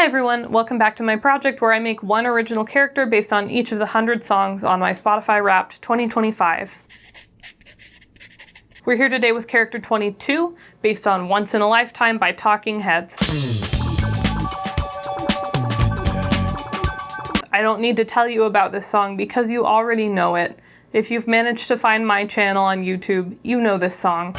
Hi everyone, welcome back to my project where I make one original character based on each of the 100 songs on my Spotify Wrapped 2025. We're here today with character 22, based on Once in a Lifetime by Talking Heads. I don't need to tell you about this song because you already know it. If you've managed to find my channel on YouTube, you know this song.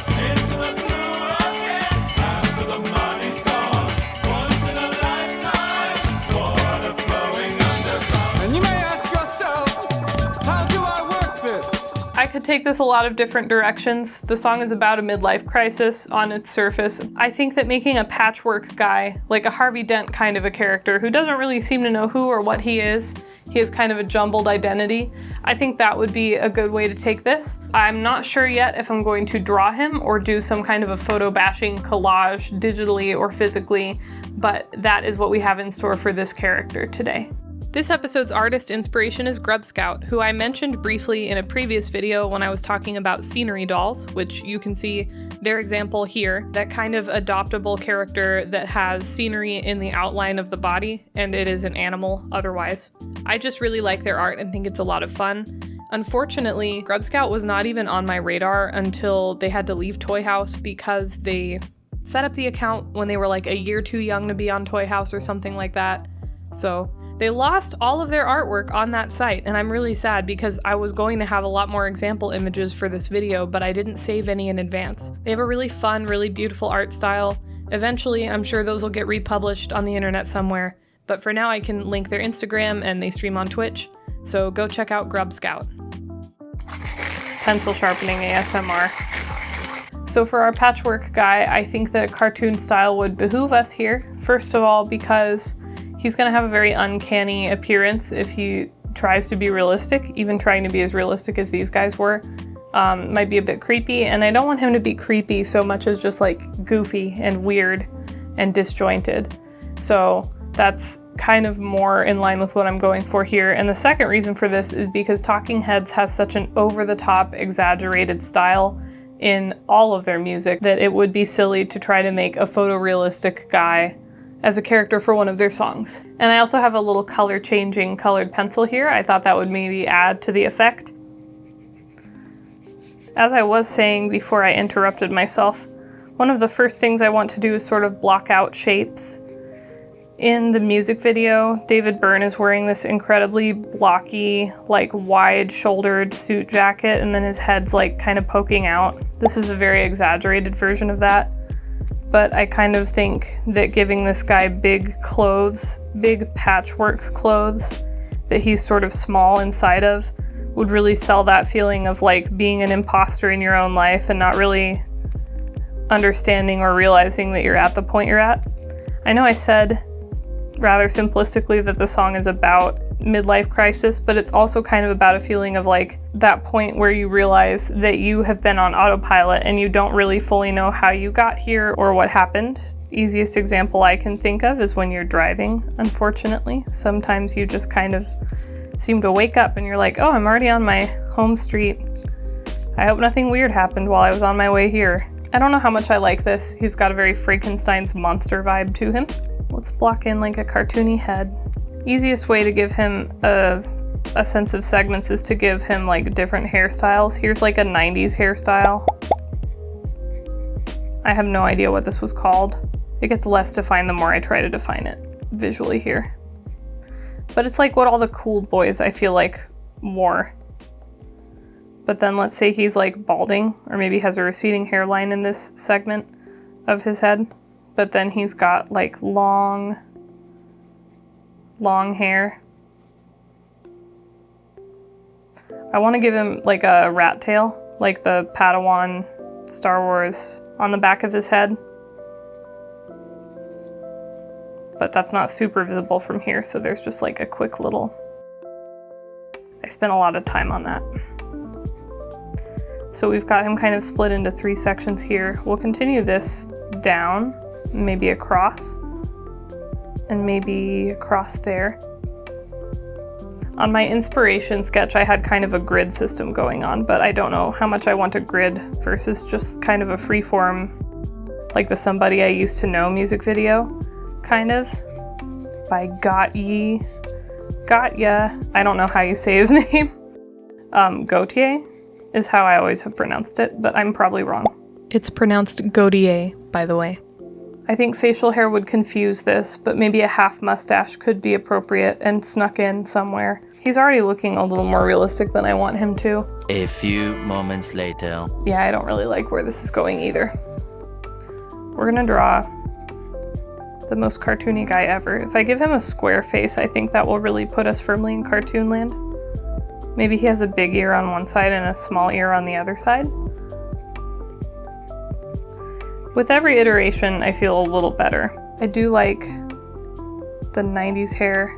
I could take this a lot of different directions. The song is about a midlife crisis on its surface. I think that making a patchwork guy, like a Harvey Dent kind of a character who doesn't really seem to know who or what he has kind of a jumbled identity, I think that would be a good way to take this. I'm not sure yet if I'm going to draw him or do some kind of a photo bashing collage digitally or physically, but that is what we have in store for this character today. This episode's artist inspiration is Grub Scout, who I mentioned briefly in a previous video when I was talking about scenery dolls, which you can see their example here, that kind of adoptable character that has scenery in the outline of the body, and it is an animal otherwise. I just really like their art and think it's a lot of fun. Unfortunately, Grub Scout was not even on my radar until they had to leave Toy House because they set up the account when they were like a year too young to be on Toy House or something like that. So they lost all of their artwork on that site, and I'm really sad because I was going to have a lot more example images for this video, but I didn't save any in advance. They have a really fun, really beautiful art style. Eventually, I'm sure those will get republished on the internet somewhere, but for now I can link their Instagram and they stream on Twitch, so go check out Grub Scout. Pencil sharpening ASMR. So for our patchwork guy, I think that a cartoon style would behoove us here. First of all, because he's going to have a very uncanny appearance if he tries to be realistic. Even trying to be as realistic as these guys were might be a bit creepy, and I don't want him to be creepy so much as just like goofy and weird and disjointed. So that's kind of more in line with what I'm going for here. And the second reason for this is because Talking Heads has such an over-the-top, exaggerated style in all of their music that it would be silly to try to make a photorealistic guy as a character for one of their songs. And I also have a little color changing colored pencil here. I thought that would maybe add to the effect. As I was saying before I interrupted myself, one of the first things I want to do is sort of block out shapes. In the music video, David Byrne is wearing this incredibly blocky, like wide-shouldered suit jacket, and then his head's like kind of poking out. This is a very exaggerated version of that. But I kind of think that giving this guy big clothes, big patchwork clothes, that he's sort of small inside of, would really sell that feeling of like being an imposter in your own life and not really understanding or realizing that you're at the point you're at. I know I said rather simplistically that the song is about midlife crisis, but it's also kind of about a feeling of like that point where you realize that you have been on autopilot and you don't really fully know how you got here or what happened. Easiest example I can think of is when you're driving, unfortunately. Sometimes you just kind of seem to wake up and you're like, oh, I'm already on my home street. I hope nothing weird happened while I was on my way here. I don't know how much I like this. He's got a very Frankenstein's monster vibe to him. Let's block in like a cartoony head. Easiest way to give him a sense of segments is to give him like different hairstyles. Here's like a 90s hairstyle. I have no idea what this was called. It gets less defined the more I try to define it visually here. But it's like what all the cool boys I feel like wore. But then let's say he's like balding, or maybe has a receding hairline in this segment of his head. But then he's got like long hair. I want to give him like a rat tail, like the Padawan Star Wars on the back of his head. But that's not super visible from here, so there's just like a quick little... I spent a lot of time on that. So we've got him kind of split into 3 sections here. We'll continue this down, maybe across, and maybe across there. On my inspiration sketch, I had kind of a grid system going on, but I don't know how much I want a grid versus just kind of a freeform, like the Somebody I Used to Know music video, kind of. by Gotye. I don't know how you say his name. Gautier is how I always have pronounced it, but I'm probably wrong. It's pronounced Gautier, by the way. I think facial hair would confuse this, but maybe a half mustache could be appropriate and snuck in somewhere. He's already looking a little more realistic than I want him to. A few moments later. Yeah, I don't really like where this is going either. We're gonna draw the most cartoony guy ever. If I give him a square face, I think that will really put us firmly in cartoon land. Maybe he has a big ear on one side and a small ear on the other side. With every iteration, I feel a little better. I do like the 90s hair.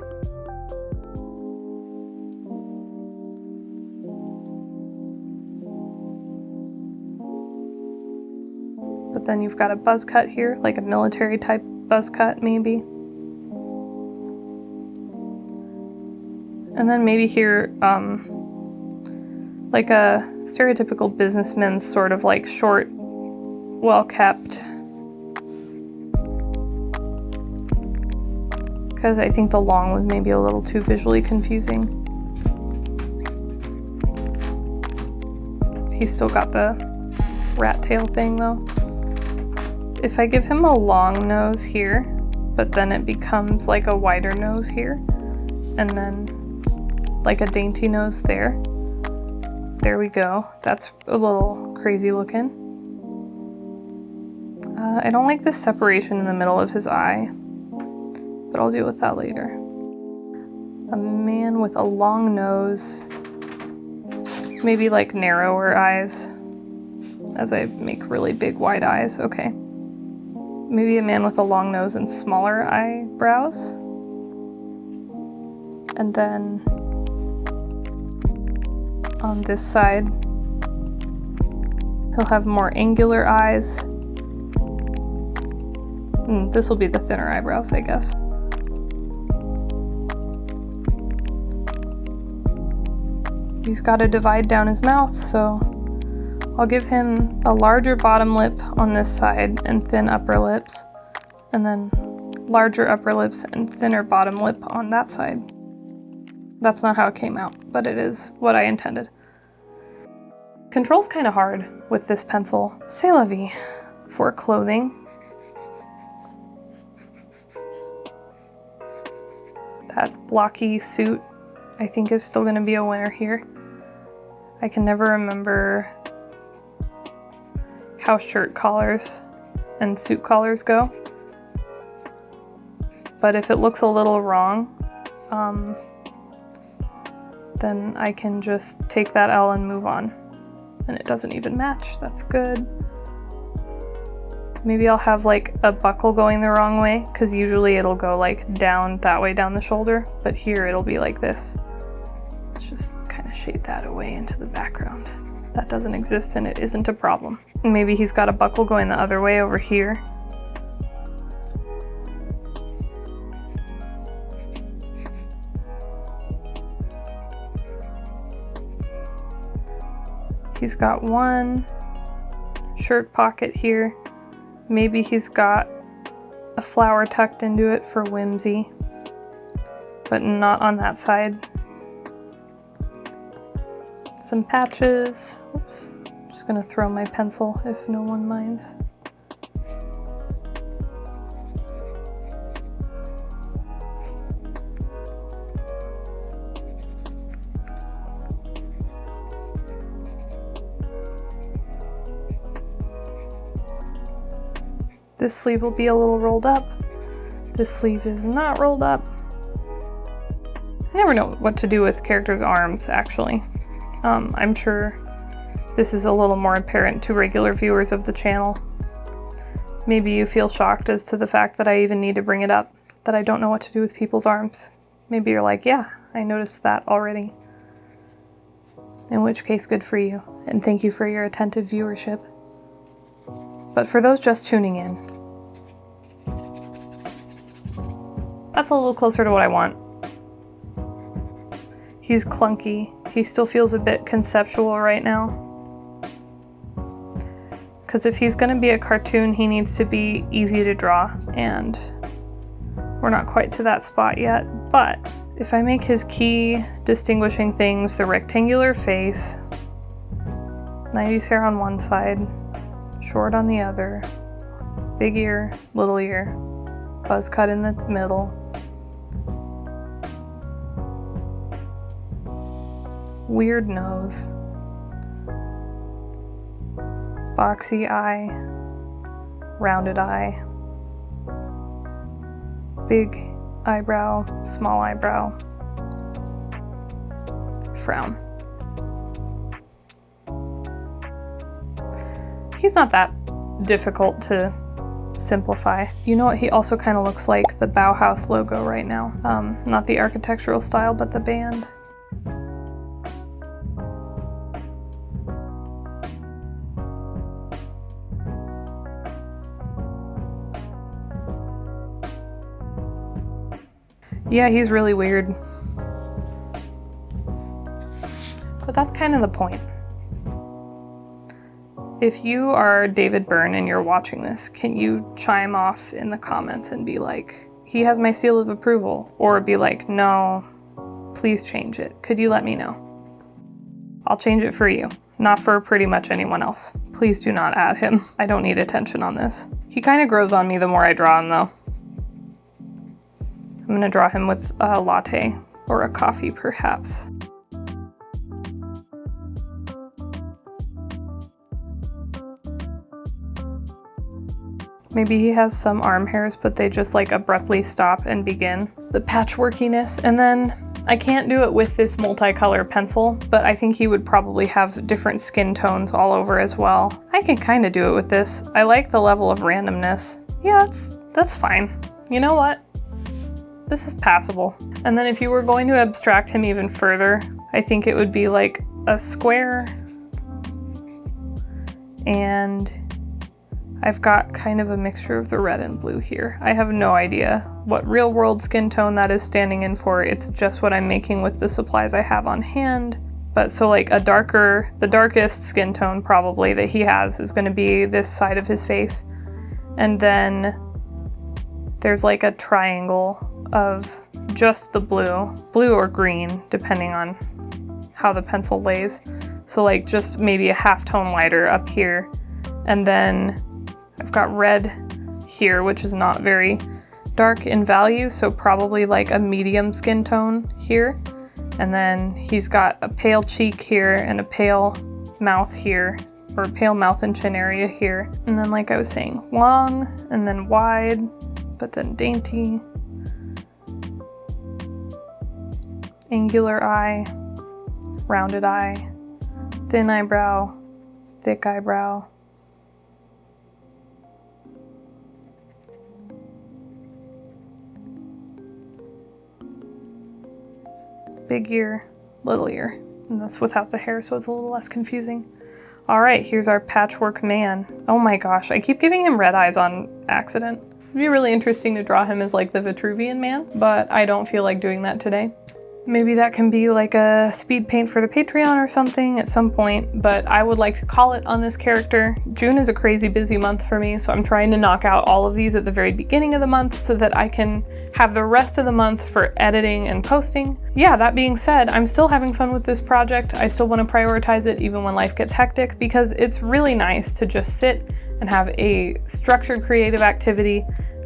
But then you've got a buzz cut here, like a military type buzz cut maybe. And then maybe here, like a stereotypical businessman's sort of like short, well-kept. Because I think the long was maybe a little too visually confusing. He's still got the rat tail thing though. If I give him a long nose here, but then it becomes like a wider nose here, and then like a dainty nose there. There we go. That's a little crazy looking. I don't like this separation in the middle of his eye, but I'll deal with that later. A man with a long nose, maybe like narrower eyes, as I make really big wide eyes. Okay. Maybe a man with a long nose and smaller eyebrows. And then on this side, he'll have more angular eyes. This will be the thinner eyebrows, I guess. He's got a divide down his mouth, so I'll give him a larger bottom lip on this side and thin upper lips, and then larger upper lips and thinner bottom lip on that side. That's not how it came out, but it is what I intended. Control's kind of hard with this pencil. C'est la vie. For clothing, that blocky suit, I think, is still going to be a winner here. I can never remember how shirt collars and suit collars go. But if it looks a little wrong, then I can just take that L and move on. And it doesn't even match. That's good. Maybe I'll have like a buckle going the wrong way, because usually it'll go like down that way down the shoulder, but here it'll be like this. Let's just kind of shade that away into the background. That doesn't exist and it isn't a problem. And maybe he's got a buckle going the other way over here. He's got one shirt pocket here. Maybe he's got a flower tucked into it for whimsy, but not on that side. Some patches. Oops. Just gonna throw my pencil if no one minds. This sleeve will be a little rolled up. This sleeve is not rolled up. I never know what to do with characters' arms, actually. I'm sure this is a little more apparent to regular viewers of the channel. Maybe you feel shocked as to the fact that I even need to bring it up, that I don't know what to do with people's arms. Maybe you're like, yeah, I noticed that already. In which case, good for you, and thank you for your attentive viewership. But for those just tuning in, that's a little closer to what I want. He's clunky. He still feels a bit conceptual right now. Because if he's going to be a cartoon, he needs to be easy to draw, and We're not quite to that spot yet, but if I make his key distinguishing things the rectangular face, 90s hair on one side, short on the other, big ear, little ear, buzz cut in the middle, weird nose, boxy eye, rounded eye, big eyebrow, small eyebrow, frown. He's not that difficult to simplify. You know what he also kind of looks like? The Bauhaus logo right now. Not the architectural style, but the band. Yeah, he's really weird. But that's kind of the point. If you are David Byrne and you're watching this, can you chime off in the comments and be like, he has my seal of approval? Or be like, no, please change it. Could you let me know? I'll change it for you, not for pretty much anyone else. Please do not add him. I don't need attention on this. He kind of grows on me the more I draw him though. I'm gonna draw him with a latte or a coffee perhaps. Maybe he has some arm hairs, but they just like abruptly stop and begin. The patchworkiness, and then I can't do it with this multicolor pencil, but I think he would probably have different skin tones all over as well. I can kind of do it with this. I like the level of randomness. Yeah, that's fine. You know what? This is passable. And then if you were going to abstract him even further, I think it would be like a square, and I've got kind of a mixture of the red and blue here. I have no idea what real world skin tone that is standing in for. It's just what I'm making with the supplies I have on hand. But so like the darkest skin tone probably that he has is gonna be this side of his face. And then there's like a triangle of just the blue or green, depending on how the pencil lays. So like just maybe a half tone lighter up here. And then I've got red here, which is not very dark in value, so probably like a medium skin tone here. And then he's got a pale cheek here and a pale mouth here, or pale mouth and chin area here. And then like I was saying, long and then wide, but then dainty. Angular eye, rounded eye, thin eyebrow, thick eyebrow. Big ear, little ear. And that's without the hair, so it's a little less confusing. All right, here's our patchwork man. Oh my gosh, I keep giving him red eyes on accident. It'd be really interesting to draw him as like the Vitruvian Man, but I don't feel like doing that today. Maybe that can be like a speed paint for the Patreon or something at some point, but I would like to call it on this character. June is a crazy busy month for me, so I'm trying to knock out all of these at the very beginning of the month so that I can have the rest of the month for editing and posting. Yeah, that being said, I'm still having fun with this project. I still want to prioritize it even when life gets hectic, because it's really nice to just sit and have a structured creative activity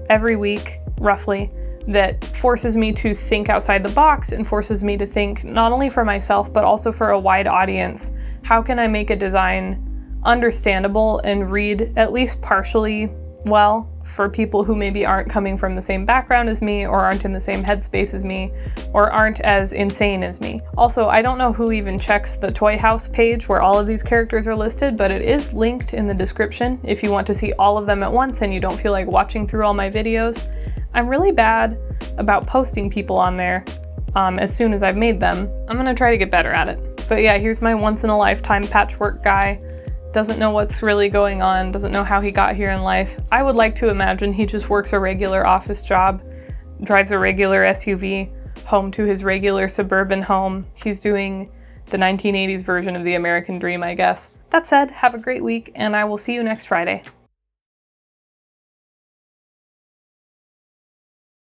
every week, roughly, that forces me to think outside the box and forces me to think not only for myself, but also for a wide audience. How can I make a design understandable and read at least partially well for people who maybe aren't coming from the same background as me, or aren't in the same headspace as me, or aren't as insane as me. Also, I don't know who even checks the Toy House page where all of these characters are listed, but it is linked in the description if you want to see all of them at once and you don't feel like watching through all my videos. I'm really bad about posting people on there as soon as I've made them. I'm gonna try to get better at it. But yeah, here's my once-in-a-lifetime patchwork guy. Doesn't know what's really going on, doesn't know how he got here in life. I would like to imagine he just works a regular office job, drives a regular SUV home to his regular suburban home. He's doing the 1980s version of the American dream, I guess. That said, have a great week, and I will see you next Friday.